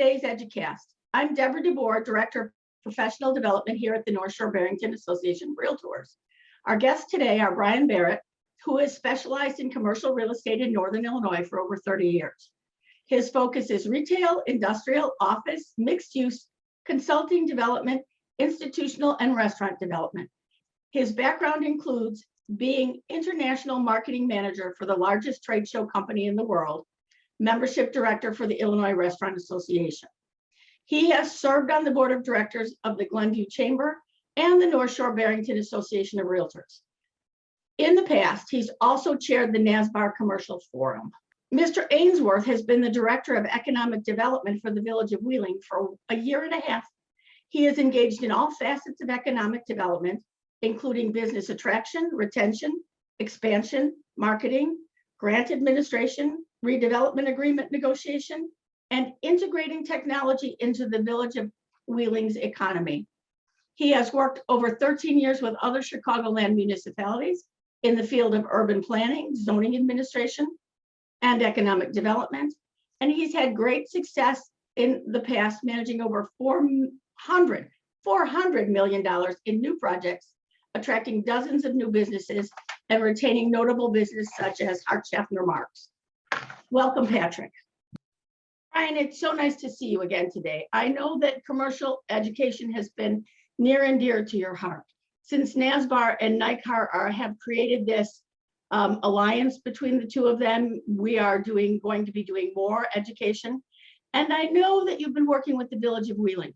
today's EDUcast. I'm Deborah DeBoer, Director of Professional Development here at the North Shore-Barrington Association REALTORS. Our guests today are Brian Barrett, who has specialized in commercial real estate in Northern Illinois for over 30 years. His focus is retail, industrial, office, mixed use, consulting development, institutional, and restaurant development. His background includes being international marketing manager for the largest trade show company in the world, membership director for the Illinois Restaurant Association. He has served on the board of directors of the Glenview Chamber and the North Shore-Barrington Association of Realtors. In the past, he's also chaired the NASBAR Commercial Forum. Mr. Ainsworth has been the Director of Economic Development for the Village of Wheeling for a year and a half. He is engaged in all facets of economic development, including business attraction, retention, expansion, marketing, grant administration, redevelopment agreement negotiation, and integrating technology into the Village of Wheeling's economy. He has worked over 13 years with other Chicagoland municipalities in the field of urban planning, zoning administration, and economic development. And he's had great success in the past, managing over $400 million in new projects, attracting dozens of new businesses and retaining notable business such as Hart-Schaffner Marks. Welcome, Patrick. Brian, it's so nice to see you again today. I know that commercial education has been near and dear to your heart. Since NASBAR and NICAR have created this alliance between the two of them, we are going to be doing more education. And I know that you've been working with the Village of Wheeling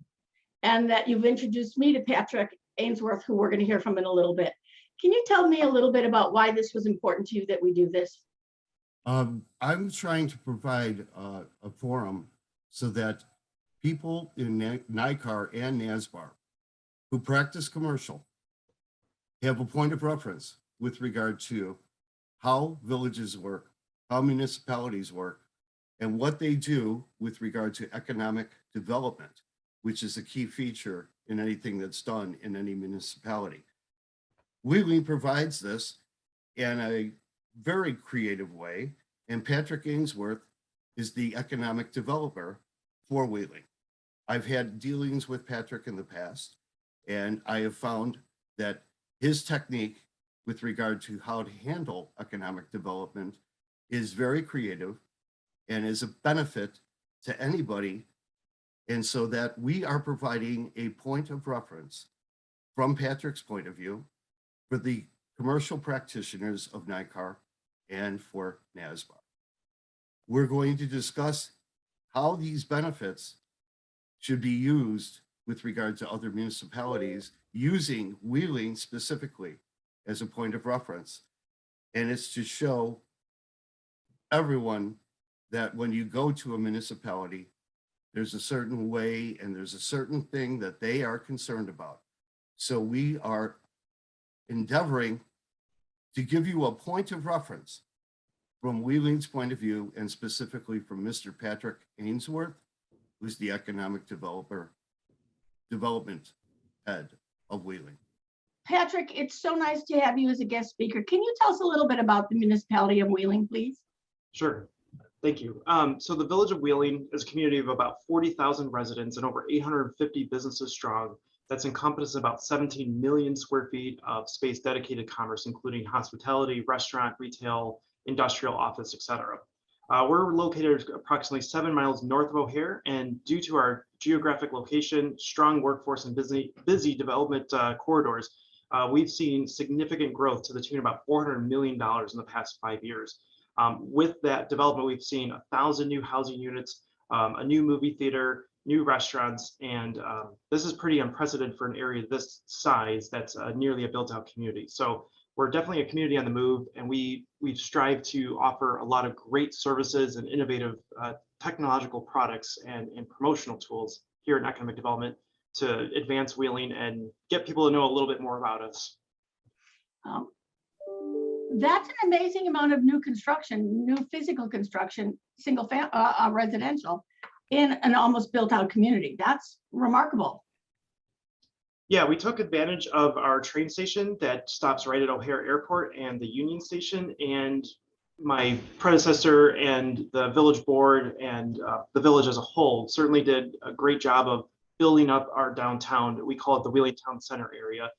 and that you've introduced me to Patrick Ainsworth, who we're going to hear from in a little bit. Can you tell me a little bit about why this was important to you that we do this? I'm trying to provide a forum so that people in NICAR and NASBAR who practice commercial have a point of reference with regard to how villages work, how municipalities work, and what they do with regard to economic development, which is a key feature in anything that's done in any municipality. Wheeling provides this in a very creative way, and Patrick Ainsworth is the economic developer for Wheeling. I've had dealings with Patrick in the past, and I have found that his technique with regard to how to handle economic development is very creative and is a benefit to anybody. And so that we are providing a point of reference from Patrick's point of view for the commercial practitioners of NICAR and for NASBAR. We're going to discuss how these benefits should be used with regard to other municipalities using Wheeling specifically as a point of reference. And it's to show everyone that when you go to a municipality, there's a certain way and there's a certain thing that they are concerned about. So we are endeavoring to give you a point of reference from Wheeling's point of view, and specifically from Mr. Patrick Ainsworth, who's the economic development head of Wheeling. Patrick, it's so nice to have you as a guest speaker. Can you tell us a little bit about the municipality of Wheeling, please? Sure. Thank you. So the Village of Wheeling is a community of about 40,000 residents and over 850 businesses strong. That's encompassed about 17 million square feet of space dedicated to commerce, including hospitality, restaurant, retail, industrial, office, etc. We're located approximately 7 miles north of O'Hare, and due to our geographic location, strong workforce, and busy development corridors, we've seen significant growth to the tune of about $400 million in the past 5 years. With that development, we've seen 1,000 new housing units, a new movie theater, new restaurants, and this is pretty unprecedented for an area this size that's nearly a built-out community. So we're definitely a community on the move, and we strive to offer a lot of great services and innovative technological products and promotional tools here in economic development to advance Wheeling and get people to know a little bit more about us. That's an amazing amount of new construction, new physical construction, single residential in an almost built out community. That's remarkable. Yeah, we took advantage of our train station that stops right at O'Hare Airport and the Union Station, and my predecessor and the village board and the village as a whole certainly did a great job of building up our downtown. We call it the Wheeling Town Center area.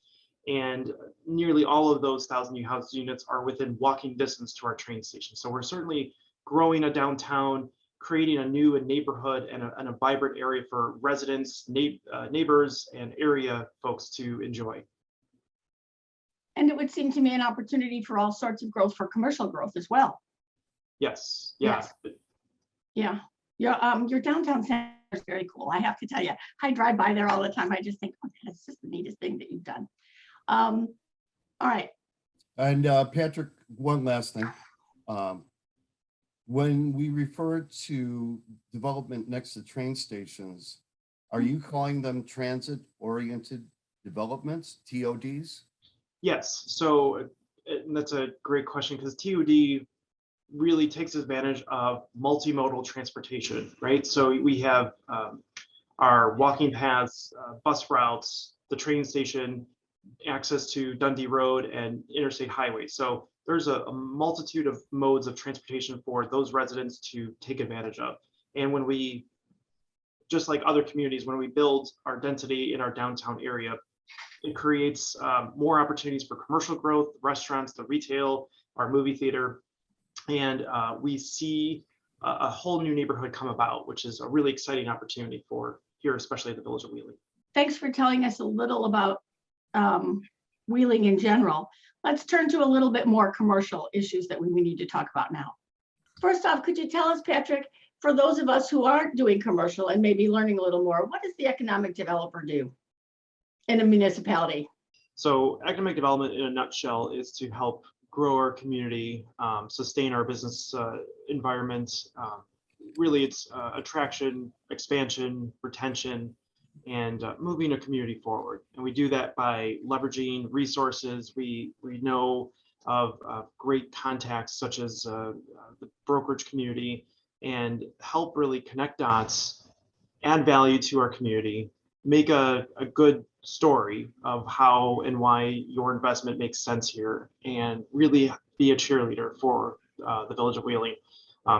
And nearly all of those 1,000 new housing units are within walking distance to our train station. So we're certainly growing a downtown, creating a new neighborhood and a vibrant area for residents, neighbors, and area folks to enjoy. And it would seem to me an opportunity for all sorts of growth, for commercial growth as well. Yes, yeah. Yes. Yeah. Your downtown center is very cool. I have to tell you, I drive by there all the time. I just think, oh, that's just the neatest thing that you've done. All right. And Patrick, one last thing. When we refer to development next to train stations, are you calling them transit-oriented developments, TODs? Yes, so that's a great question, because TOD really takes advantage of multimodal transportation, right? So we have our walking paths, bus routes, the train station, access to Dundee Road and interstate highways. So there's a multitude of modes of transportation for those residents to take advantage of. And when we, just like other communities, when we build our density in our downtown area, it creates more opportunities for commercial growth, restaurants, the retail, our movie theater. And we see a whole new neighborhood come about, which is a really exciting opportunity for here, especially the village of Wheeling. Thanks for telling us a little about Wheeling in general. Let's turn to a little bit more commercial issues that we need to talk about now. First off, could you tell us, Patrick, for those of us who aren't doing commercial and maybe learning a little more, what does the economic developer do in a municipality? So economic development in a nutshell is to help grow our community, sustain our business environment. Really, it's attraction, expansion, retention, and moving a community forward. And we do that by leveraging resources. We know of great contacts such as the brokerage community, and help really connect dots, add value to our community, make a good story of how and why your investment makes sense here, and really be a cheerleader for the village of Wheeling.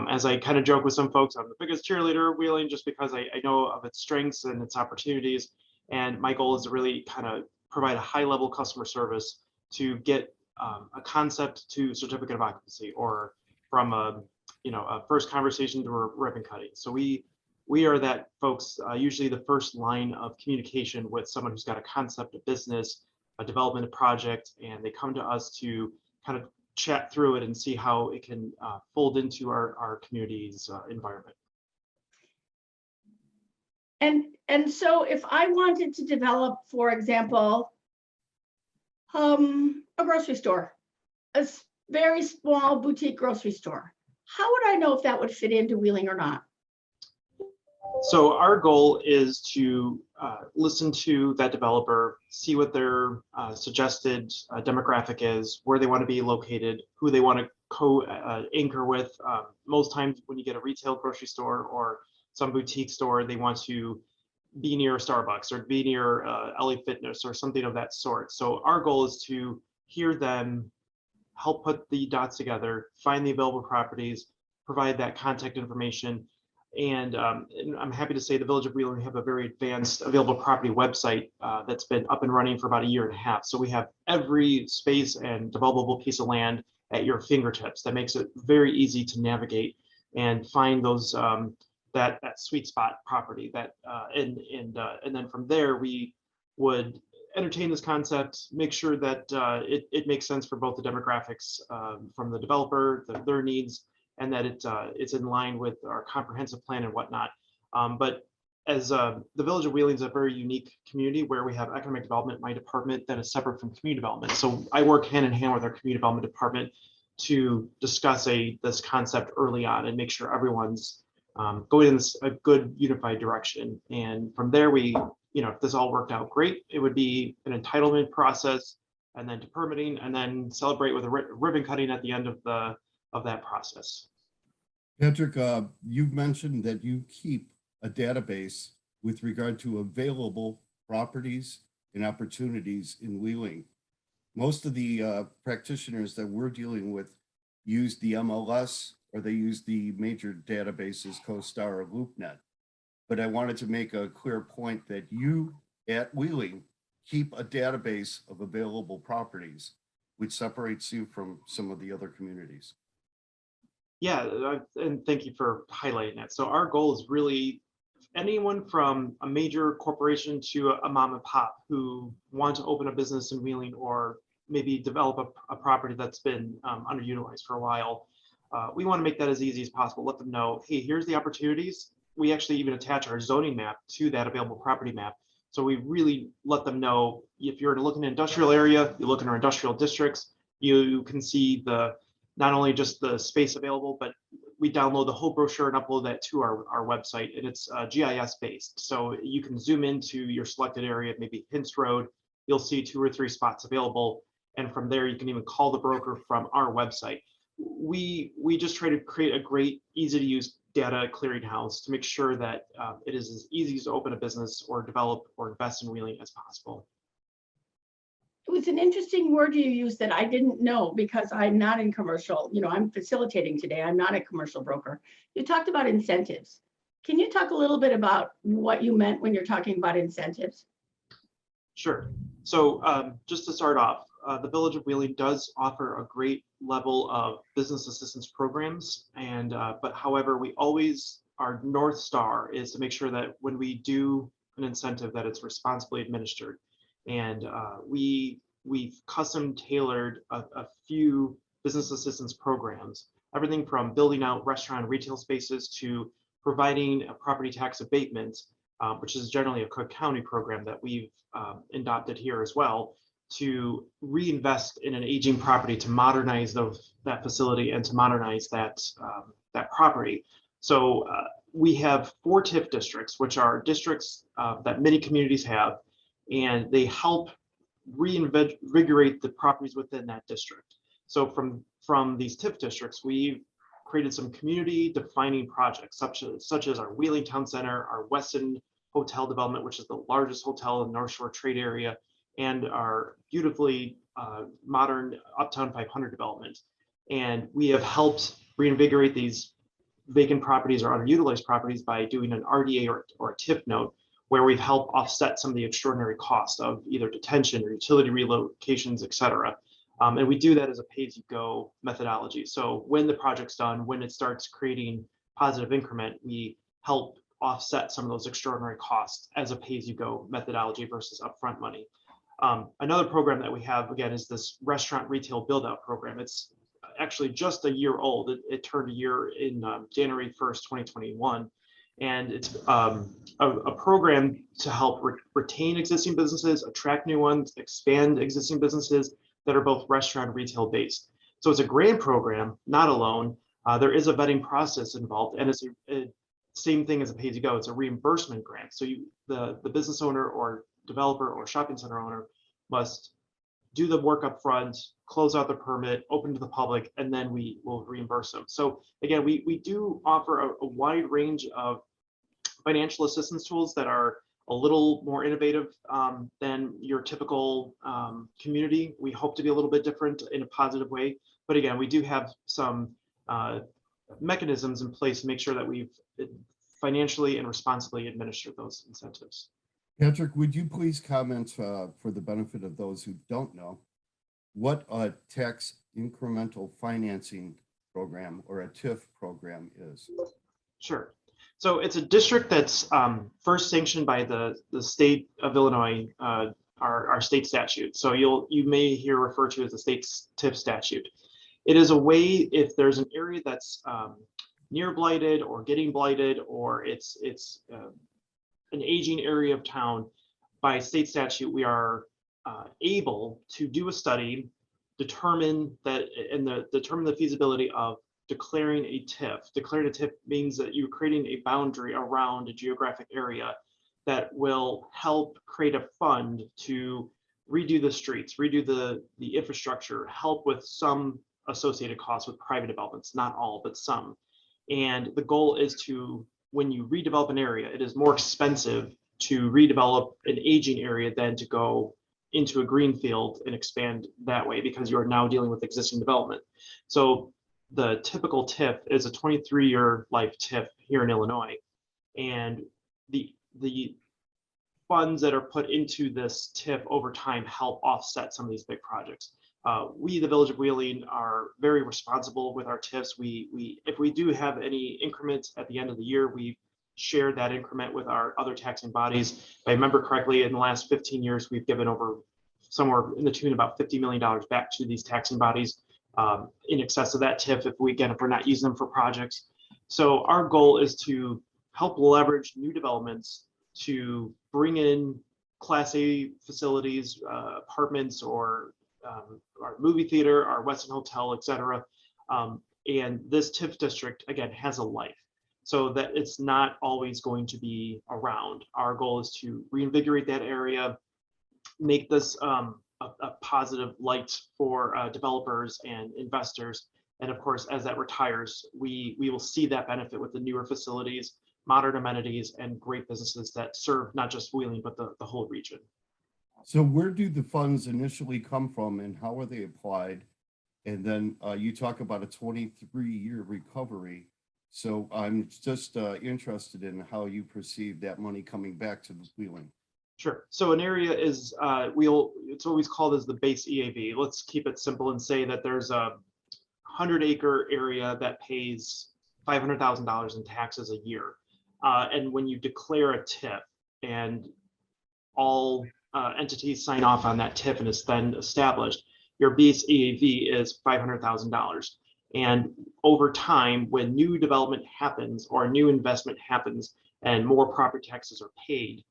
As I kind of joke with some folks, I'm the biggest cheerleader of Wheeling just because I know of its strengths and its opportunities. And my goal is to really kind of provide a high level customer service to get a concept to certificate of occupancy, or from a first conversation to a ribbon cutting. So we are that folks, usually the first line of communication with someone who's got a concept, a business, a development, a project, and they come to us to kind of chat through it and see how it can fold into our community's environment. And so if I wanted to develop, for example, a grocery store, a very small boutique grocery store, how would I know if that would fit into Wheeling or not? So our goal is to listen to that developer, see what their suggested demographic is, where they want to be located, who they want to co-anchor with. Most times when you get a retail grocery store or some boutique store, they want to be near a Starbucks or be near LA Fitness or something of that sort. So our goal is to hear them, help put the dots together, find the available properties, provide that contact information. And I'm happy to say the Village of Wheeling have a very advanced available property website that's been up and running for about 1.5 years. So we have every space and developable piece of land at your fingertips. That makes it very easy to navigate and find those that sweet spot property. And then from there we would entertain this concept, make sure that it makes sense for both the demographics from the developer, their needs, and that it's in line with our comprehensive plan and whatnot. But as the Village of Wheeling is a very unique community where we have economic development, my department, that is separate from community development. So I work hand in hand with our community development department to discuss this concept early on and make sure everyone's going in a good unified direction. And from there, if this all worked out great, it would be an entitlement process, and then to permitting, and then celebrate with a ribbon cutting at the end of that process. Patrick, you've mentioned that you keep a database with regard to available properties and opportunities in Wheeling. Most of the practitioners that we're dealing with use the MLS or they use the major databases, CoStar or LoopNet. But I wanted to make a clear point that you at Wheeling keep a database of available properties, which separates you from some of the other communities. Yeah, and thank you for highlighting that. So our goal is really anyone from a major corporation to a mom and pop who want to open a business in Wheeling or maybe develop a property that's been underutilized for a while. We want to make that as easy as possible. Let them know, hey, here's the opportunities. We actually even attach our zoning map to that available property map. So we really let them know if you're looking at an industrial area, you look in our industrial districts, you can see not only just the space available, but we download the whole brochure and upload that to our website, and it's GIS based. So you can zoom into your selected area, maybe Hints Road, you'll see 2 or 3 spots available. And from there, you can even call the broker from our website. We just try to create a great, easy to use data clearinghouse to make sure that it is as easy to open a business or develop or invest in Wheeling as possible. It was an interesting word you used that I didn't know because I'm not in commercial. You know, I'm facilitating today. I'm not a commercial broker. You talked about incentives. Can you talk a little bit about what you meant when you're talking about incentives? Sure. So just to start off, the Village of Wheeling does offer a great level of business assistance programs, and but however, we always, our North Star is to make sure that when we do an incentive that it's responsibly administered. And we've custom tailored a few business assistance programs, everything from building out restaurant and retail spaces to providing a property tax abatement, which is generally a Cook County program that we've adopted here as well, to reinvest in an aging property to modernize that facility and to modernize that property. So we have 4 TIF districts, which are districts that many communities have, and they help reinvigorate the properties within that district. So from these TIF districts, we've created some community defining projects, such as our Wheeling Town Center, our Weston Hotel development, which is the largest hotel in North Shore trade area, and our beautifully modern Uptown 500 development. And we have helped reinvigorate these vacant properties or underutilized properties by doing an RDA or a TIF note, where we've helped offset some of the extraordinary cost of either detention or utility relocations, et cetera. And we do that as a pay-as-you-go methodology. So when the project's done, when it starts creating positive increment, we help offset some of those extraordinary costs as a pay-as-you-go methodology versus upfront money. Another program that we have, again, is this restaurant retail build-out program. It's actually just a year old. It turned a year in January 1st, 2021. And it's a program to help retain existing businesses, attract new ones, expand existing businesses that are both restaurant and retail based. So it's a grant program, not a loan. There is a vetting process involved, and it's a same thing as a pay-as-you-go. It's a reimbursement grant. So the business owner or developer or shopping center owner must do the work up front, close out the permit, open to the public, and then we will reimburse them. So again, we do offer a wide range of financial assistance tools that are a little more innovative than your typical community. We hope to be a little bit different in a positive way. But again, we do have some mechanisms in place to make sure that we've financially and responsibly administered those incentives. Patrick, would you please comment for the benefit of those who don't know what a tax incremental financing program or a TIF program is? Sure. So it's a district that's first sanctioned by the state of Illinois, our state statute. So you may hear referred to as the state's Tip Statute. It is a way, if there's an area that's near blighted or getting blighted, or it's an aging area of town, by state statute, we are able to do a study, determine the feasibility of declaring a TIF. Declaring a TIF means that you're creating a boundary around a geographic area that will help create a fund to redo the streets, redo the infrastructure, help with some associated costs with private developments, not all, but some. And the goal is to, when you redevelop an area, it is more expensive to redevelop an aging area than to go into a green field and expand that way, because you are now dealing with existing development. So the typical TIF is a 23-year life TIF here in Illinois. And the funds that are put into this TIF over time help offset some of these big projects. We, the Village of Wheeling, are very responsible with our TIFs. If we do have any increments at the end of the year, we share that increment with our other taxing bodies. If I remember correctly, in the last 15 years, we've given over somewhere in the tune about $50 million back to these taxing bodies, in excess of that TIF if we're not using them for projects. So our goal is to help leverage new developments to bring in Class A facilities, apartments, or our movie theater, our Westin Hotel, et cetera. And this TIF district, again, has a life, so that it's not always going to be around. Our goal is to reinvigorate that area, make this a positive light for developers and investors. And of course, as that retires, we will see that benefit with the newer facilities, modern amenities, and great businesses that serve not just Wheeling, but the whole region. So where do the funds initially come from and how are they applied? And then you talk about a 23-year recovery. So I'm just interested in how you perceive that money coming back to the Wheeling. Sure. So an area is, it's always called as the base EAV. Let's keep it simple and say that there's a 100-acre area that pays $500,000 in taxes a year. And when you declare a TIF and all entities sign off on that TIF and it's then established, your base EAV is $500,000. And over time, when new development happens or new investment happens and more property taxes are paid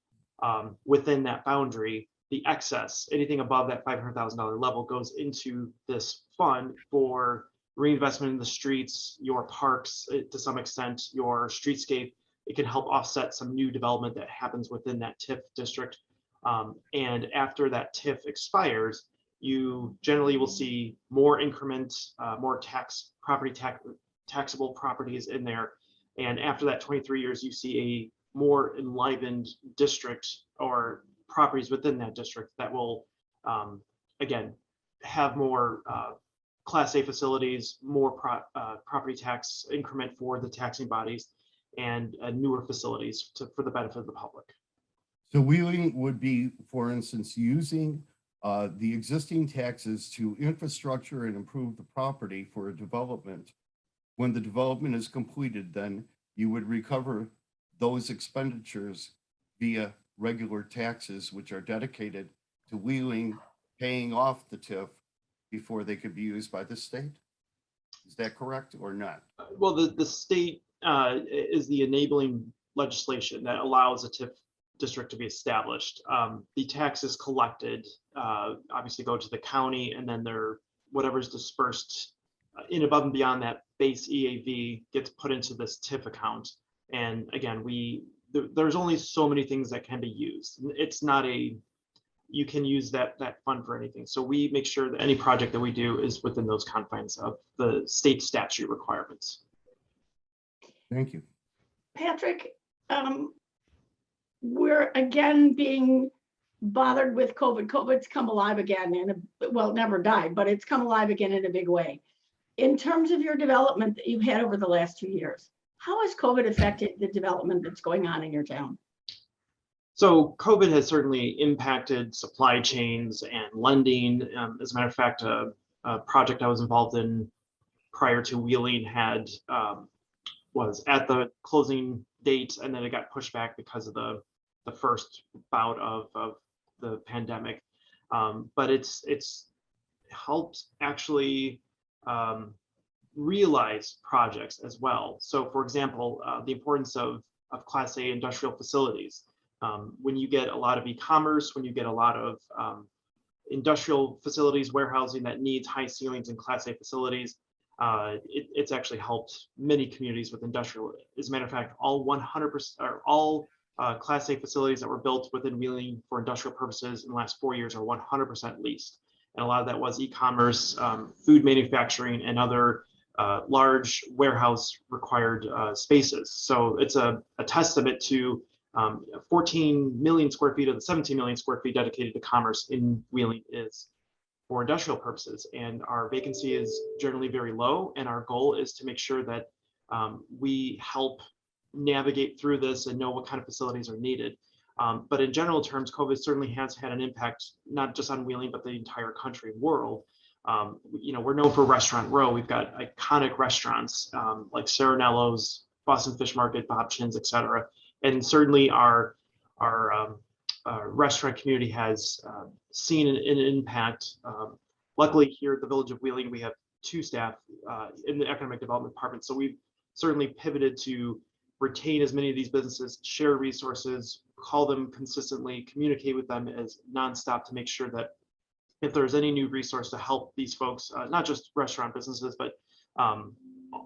within that boundary, the excess, anything above that $500,000 level, goes into this fund for reinvestment in the streets, your parks, to some extent, your streetscape. It can help offset some new development that happens within that TIF district. And after that TIF expires, you generally will see more increments, more taxable properties in there. And after that 23 years, you see a more enlivened district or properties within that district that will, again, have more Class A facilities, more property tax increment for the taxing bodies, and newer facilities for the benefit of the public. So Wheeling would be, for instance, using the existing taxes to infrastructure and improve the property for a development. When the development is completed, then you would recover those expenditures via regular taxes, which are dedicated to Wheeling paying off the TIF before they could be used by the state. Is that correct or not? Well, the state is the enabling legislation that allows a TIF district to be established. The taxes collected obviously go to the county, and then whatever's dispersed in above and beyond that base EAV gets put into this TIF account. And again, there's only so many things that can be used. It's not you can use that fund for anything. So we make sure that any project that we do is within those confines of the state statute requirements. Thank you. Patrick, we're again being bothered with COVID. COVID's come alive again well, it never died, but it's come alive again in a big way. In terms of your development that you've had over the last 2 years, how has COVID affected the development that's going on in your town? So COVID has certainly impacted supply chains and lending. As a matter of fact, a project I was involved in prior to Wheeling was at the closing date, and then it got pushed back because of the first bout of the pandemic. But it's helped actually realize projects as well. So for example, the importance of Class A industrial facilities. When you get a lot of e-commerce, when you get a lot of industrial facilities, warehousing that needs high ceilings and Class A facilities, it's actually helped many communities with industrial. As a matter of fact, all 100% or all Class A facilities that were built within Wheeling for industrial purposes in the last 4 years are 100% leased. And a lot of that was e-commerce, food manufacturing, and other large warehouse required spaces. So it's a testament to 14 million square feet of the 17 million square feet dedicated to commerce in Wheeling is for industrial purposes. And our vacancy is generally very low. And our goal is to make sure that we help navigate through this and know what kind of facilities are needed. But in general terms, COVID certainly has had an impact, not just on Wheeling, but the entire country and world. We're known for Restaurant Row. We've got iconic restaurants like Serenello's, Boston Fish Market, Bob Chin's, et cetera. And certainly our restaurant community has seen an impact. Luckily, here at the Village of Wheeling, we have 2 staff in the Economic Development Department. So we've certainly pivoted to retain as many of these businesses, share resources, call them consistently, communicate with them as nonstop to make sure that if there's any new resource to help these folks, not just restaurant businesses, but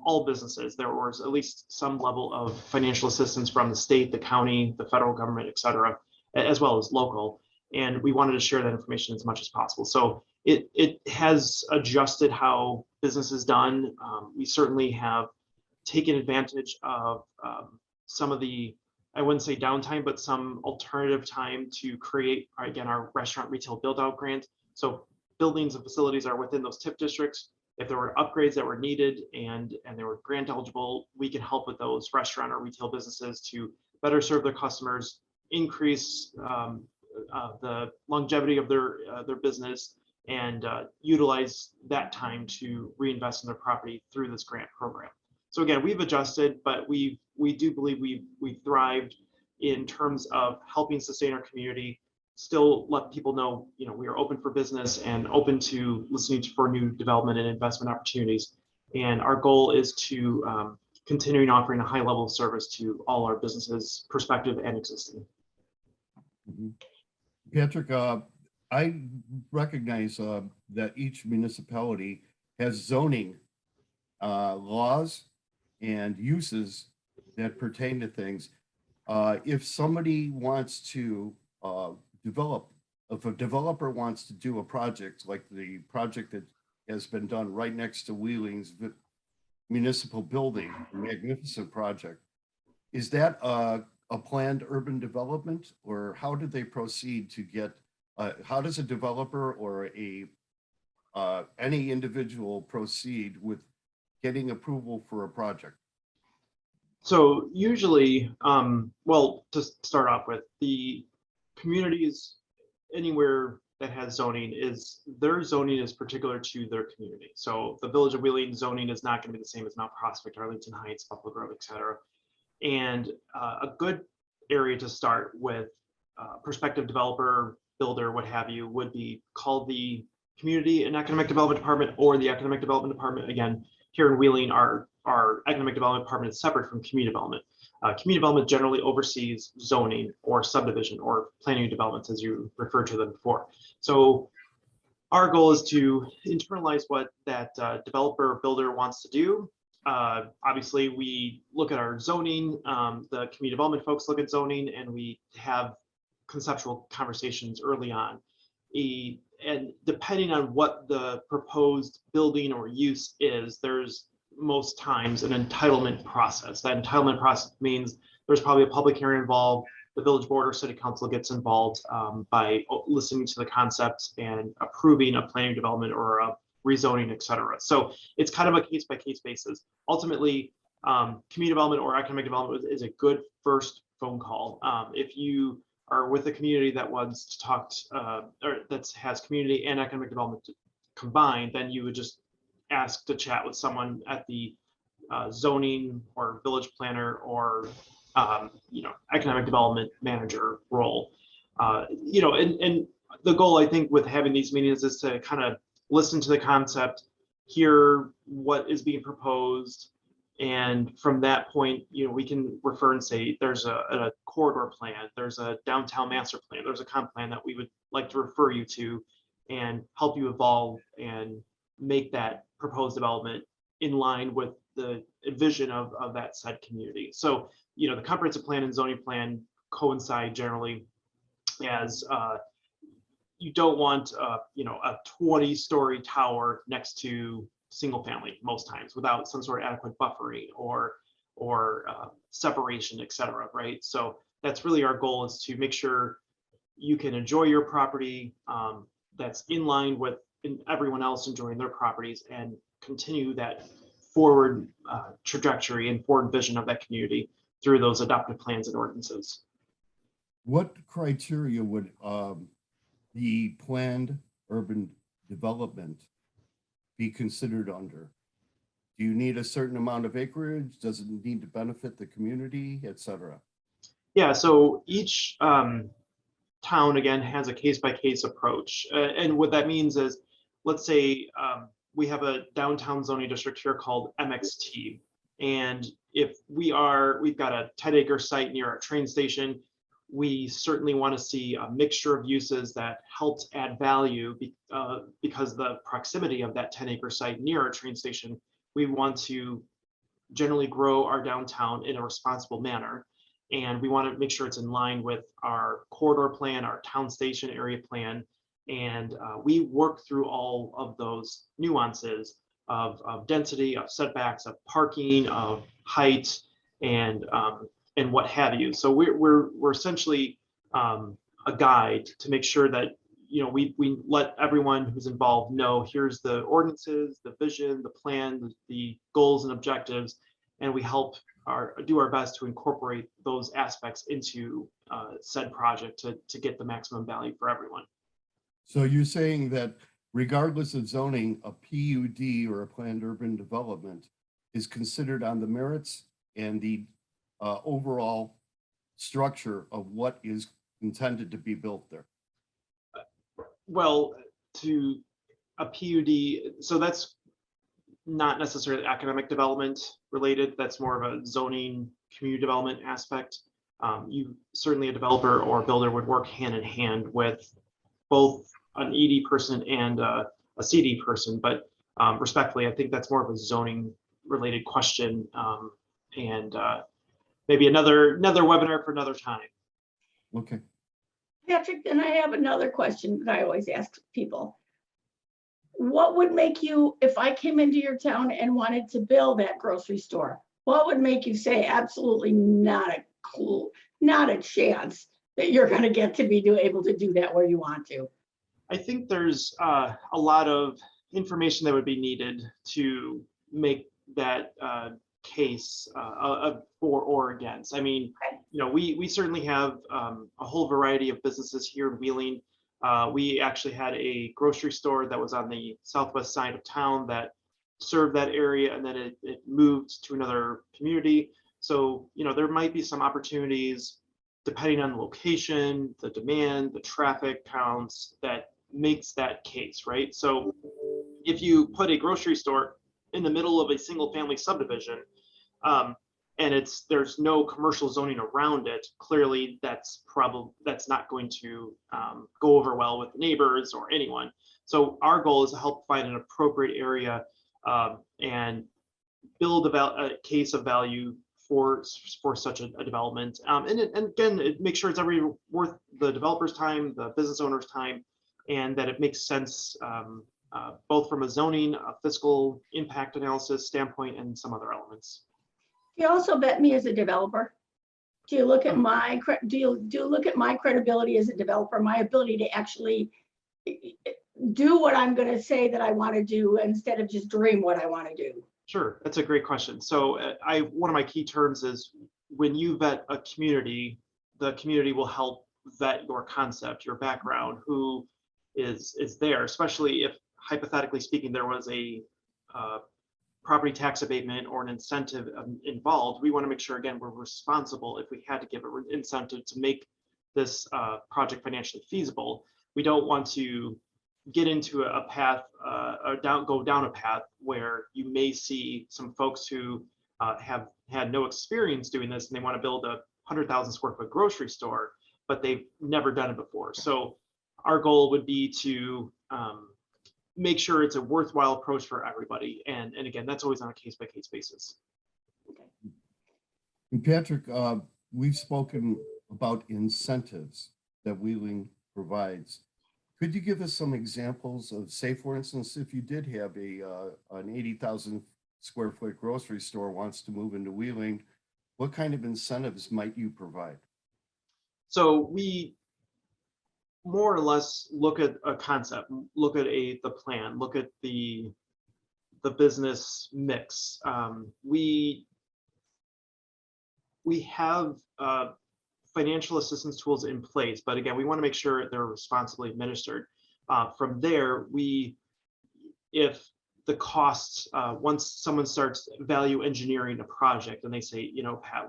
all businesses, there was at least some level of financial assistance from the state, the county, the federal government, et cetera, as well as local. And we wanted to share that information as much as possible. So it has adjusted how business is done. We certainly have taken advantage of some of the, I wouldn't say downtime, but some alternative time to create, again, our restaurant retail build out grant. So buildings and facilities are within those TIP districts. If there were upgrades that were needed and they were grant eligible, we can help with those restaurant or retail businesses to better serve their customers, increase the longevity of their business, and utilize that time to reinvest in their property through this grant program. So again, we've adjusted, but we do believe we've thrived in terms of helping sustain our community, still let people know, we are open for business and open to listening for new development and investment opportunities. And our goal is to continuing offering a high level of service to all our businesses, prospective and existing. Patrick, I recognize that each municipality has zoning laws and uses that pertain to things. If somebody wants to if a developer wants to do a project like the project that has been done right next to Wheeling's municipal building, a magnificent project, is that a planned urban development, or how did they proceed to get, how does a developer or any individual proceed with getting approval for a project? So usually, well, to start off with, the communities anywhere that has zoning their zoning is particular to their community. So the Village of Wheeling zoning is not going to be the same as Mount Prospect, Arlington Heights, Buffalo Grove, et cetera. And a good area to start with prospective developer, builder, what have you, would be called the Community and Economic Development Department or the Economic Development Department. Again, here in Wheeling, our Economic Development Department is separate from Community Development. Community Development generally oversees zoning or subdivision or planning developments, as you referred to them before. So our goal is to internalize what that developer or builder wants to do. Obviously, we look at our zoning, the community development folks look at zoning, and we have conceptual conversations early on. And depending on what the proposed building or use is, there's most times an entitlement process. That entitlement process means there's probably a public hearing involved. The village board or city council gets involved by listening to the concepts and approving a planning development or a rezoning, et cetera. So it's kind of a case by case basis. Ultimately, community development or economic development is a good first phone call. If you are with a community that wants to talk or that has community and economic development combined, then you would just ask to chat with someone at the zoning or village planner or economic development manager role. And the goal, I think, with having these meetings is to kind of listen to the concept, hear what is being proposed, and from that point, we can refer and say there's a corridor plan, there's a downtown master plan, there's a comp plan that we would like to refer you to and help you evolve and make that proposed development in line with the vision of that said community. So, the comprehensive plan and zoning plan coincide generally, as you don't want a 20-story tower next to single family most times without some sort of adequate buffering or separation, et cetera, right? So that's really our goal, is to make sure you can enjoy your property that's in line with everyone else enjoying their properties and continue that forward trajectory and forward vision of that community through those adopted plans and ordinances. What criteria would the planned urban development be considered under? Do you need a certain amount of acreage? Does it need to benefit the community, et cetera? Yeah, so each town, again, has a case-by-case approach. And what that means is, let's say we have a downtown zoning district here called MXT. And if we've got a 10-acre site near our train station, we certainly want to see a mixture of uses that helps add value because the proximity of that 10-acre site near our train station, we want to generally grow our downtown in a responsible manner. And we want to make sure it's in line with our corridor plan, our town station area plan. And we work through all of those nuances of density, of setbacks, of parking, of height, and what have you. So we're essentially a guide to make sure that we let everyone who's involved know here's the ordinances, the vision, the plan, the goals and objectives, and we help do our best to incorporate those aspects into said project to get the maximum value for everyone. So you're saying that regardless of zoning, a PUD or a planned urban development is considered on the merits and the overall structure of what is intended to be built there? Well, to a PUD, so that's not necessarily economic development related. That's more of a zoning community development aspect. You certainly, a developer or builder would work hand in hand with both an ED person and a CD person, but respectfully, I think that's more of a zoning related question, and maybe another webinar for another time. Okay. Patrick, then I have another question that I always ask people. What would make you, if I came into your town and wanted to build that grocery store, what would make you say absolutely not a chance that you're going to get to be able to do that where you want to? I think there's a lot of information that would be needed to make that case for or against. I mean, we certainly have a whole variety of businesses here in Wheeling. We actually had a grocery store that was on the southwest side of town that served that area, and then it moved to another community. So, there might be some opportunities depending on the location, the demand, the traffic counts that makes that case, right? So if you put a grocery store in the middle of a single family subdivision, and there's no commercial zoning around it, clearly that's not going to go over well with neighbors or anyone. So our goal is to help find an appropriate area and build a case of value for such a development. And again, it makes sure it's worth the developer's time, the business owner's time, and that it makes sense both from a zoning, a fiscal impact analysis standpoint, and some other elements. Do you also vet me as a developer? Do you look at my credibility as a developer, my ability to actually do what I'm going to say that I want to do instead of just dream what I want to do? Sure, that's a great question. So one of my key terms is when you vet a community, the community will help vet your concept, your background, who is there, especially if hypothetically speaking, there was a property tax abatement or an incentive involved. We want to make sure, again, we're responsible if we had to give an incentive to make this project financially feasible. We don't want to get into a path or go down a path where you may see some folks who have had no experience doing this and they want to build a 100,000 square foot grocery store, but they've never done it before. So our goal would be to make sure it's a worthwhile approach for everybody. And again, that's always on a case-by-case basis. And Patrick, we've spoken about incentives that Wheeling provides. Could you give us some examples of, say, for instance, if you did have an 80,000 square foot grocery store wants to move into Wheeling, what kind of incentives might you provide? So we more or less look at a concept, look at the plan, look at the business mix. We have financial assistance tools in place, but again, we want to make sure they're responsibly administered. From there, if the costs, once someone starts value engineering a project and they say, you know, Pat,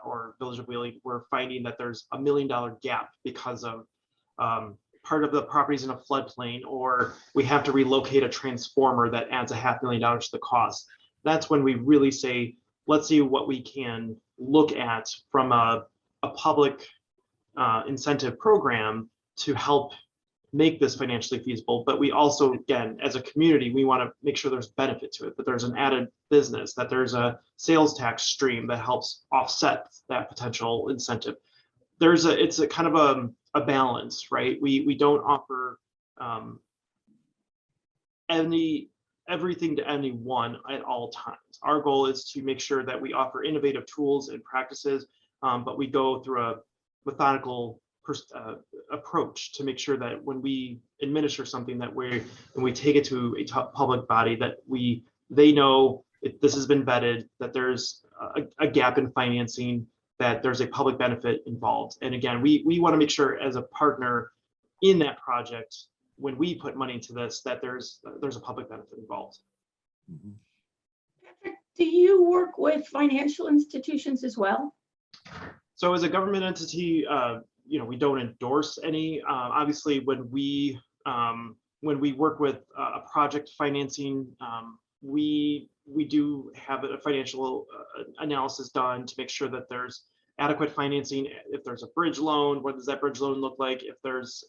or Village of Wheeling, we're finding that there's $1 million gap because of part of the properties in a floodplain, or we have to relocate a transformer that adds $500,000 to the cost. That's when we really say, let's see what we can look at from a public incentive program to help make this financially feasible. But we also, again, as a community, we want to make sure there's benefit to it, that there's an added business, that there's a sales tax stream that helps offset that potential incentive. It's a kind of a balance, right? We don't offer everything to anyone at all times. Our goal is to make sure that we offer innovative tools and practices, but we go through a methodical approach to make sure that when we administer something, that when we take it to a public body, that they know this has been vetted, that there's a gap in financing, that there's a public benefit involved. And again, we want to make sure as a partner in that project, when we put money into this, that there's a public benefit involved. Mhm. Patrick, do you work with financial institutions as well? So as a government entity, we don't endorse any. Obviously, when we work with a project financing, we do have a financial analysis done to make sure that there's adequate financing. If there's a bridge loan, what does that bridge loan look like? If there's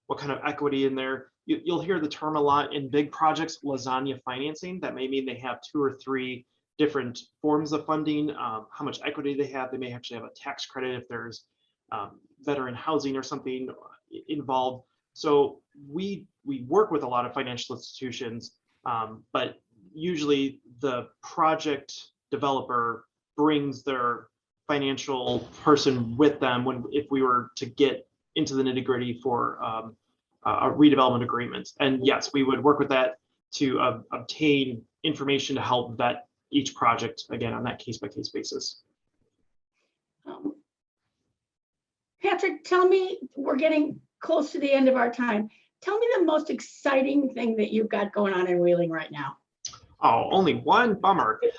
what kind of equity in there? You'll hear the term a lot in big projects, lasagna financing. That may mean they have 2 or 3 different forms of funding, how much equity they have. They may actually have a tax credit if there's veteran housing or something involved. So we work with a lot of financial institutions, but usually the project developer brings their financial person with them if we were to get into the nitty-gritty for a redevelopment agreement. And yes, we would work with that to obtain information to help vet each project, again, on that case-by-case basis. Patrick, tell me, we're getting close to the end of our time. Tell me the most exciting thing that you've got going on in Wheeling right now. Oh, only one? Bummer. Pick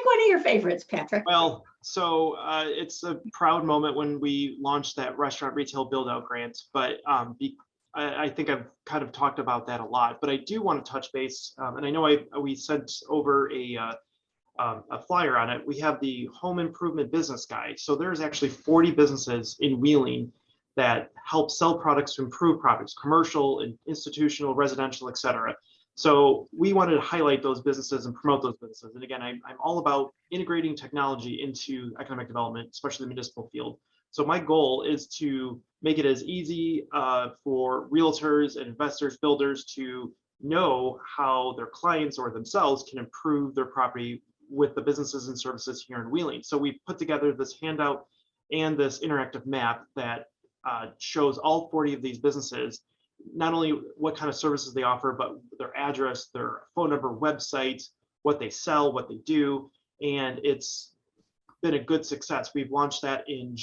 one of your favorites, Patrick. Well, so it's a proud moment when we launched that restaurant retail build-out grant, but I think I've kind of talked about that a lot, but I do want to touch base, and I know we sent over a flyer on it. We have the home improvement business guide. So there's actually 40 businesses in Wheeling that help sell products to improve products, commercial and institutional, residential, et cetera. So we wanted to highlight those businesses and promote those businesses. And again, I'm all about integrating technology into economic development, especially the municipal field. So my goal is to make it as easy for realtors and investors, builders to know how their clients or themselves can improve their property with the businesses and services here in Wheeling. So we put together this handout and this interactive map that shows all 40 of these businesses, not only what kind of services they offer, but their address, their phone number, website, what they sell, what they do. And it's been a good success. We've launched that in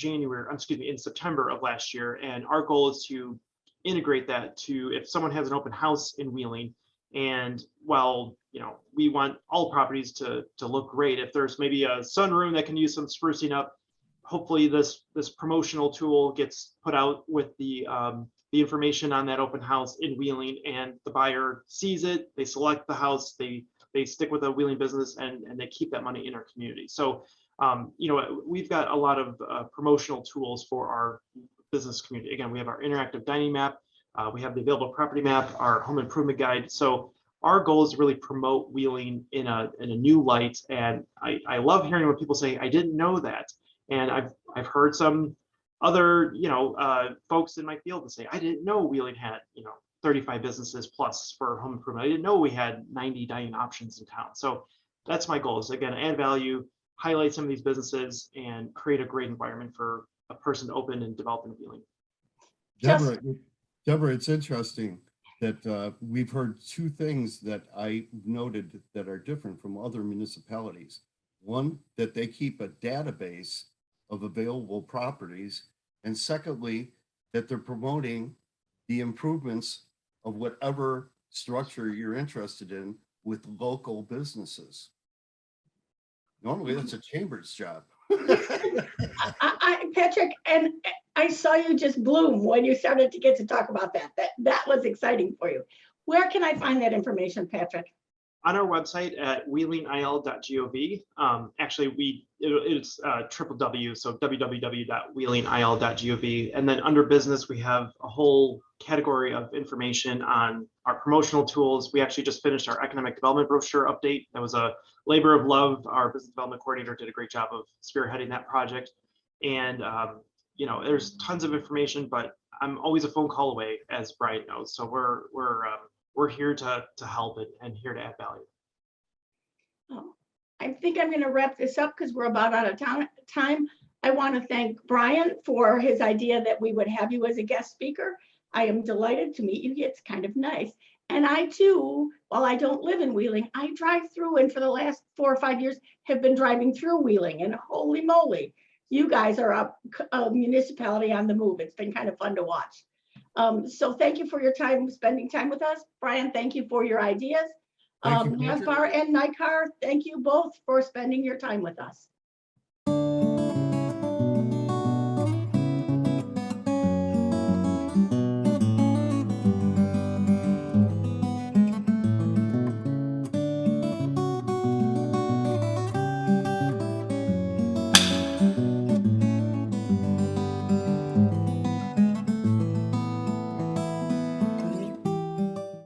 September of last year. And our goal is to integrate that to, if someone has an open house in Wheeling, and while we want all properties to look great, if there's maybe a sunroom that can use some sprucing up, hopefully this promotional tool gets put out with the information on that open house in Wheeling, and the buyer sees it, they select the house, they stick with a Wheeling business, and they keep that money in our community. So we've got a lot of promotional tools for our business community. Again, we have our interactive dining map, we have the available property map, our home improvement guide. So our goal is to really promote Wheeling in a new light. And I love hearing when people say, I didn't know that. And I've heard some other folks in my field that say, I didn't know Wheeling had 35 businesses plus for home improvement. I didn't know we had 90 dining options in town. So that's my goal, is again, add value, highlight some of these businesses, and create a great environment for a person to open and develop in Wheeling. just, Deborah, it's interesting that we've heard two things that I noted that are different from other municipalities. One, that they keep a database of available properties. And secondly, that they're promoting the improvements of whatever structure you're interested in with local businesses. Normally, that's a chamber's job. Patrick, and I saw you just bloom when you started to get to talk about that. That was exciting for you. Where can I find that information, Patrick? On our website at wheelingil.gov. Actually, it's www, so www.wheelingil.gov. And then under business, we have a whole category of information on our promotional tools. We actually just finished our economic development brochure update. That was a labor of love. Our business development coordinator did a great job of spearheading that project. And you know, there's tons of information, but I'm always a phone call away, as Brian knows. So we're here to help and here to add value. Oh, I think I'm going to wrap this up because we're about out of time. I want to thank Brian for his idea that we would have you as a guest speaker. I am delighted to meet you. It's kind of nice. And I too, while I don't live in Wheeling, I drive through, and for the last 4 or 5 years have been driving through Wheeling, and holy moly, you guys are a municipality on the move. It's been kind of fun to watch. So thank you for your time, spending time with us. Brian, thank you for your ideas. Thank you, Patrick. NASBAR and NICAR, thank you both for spending your time with us.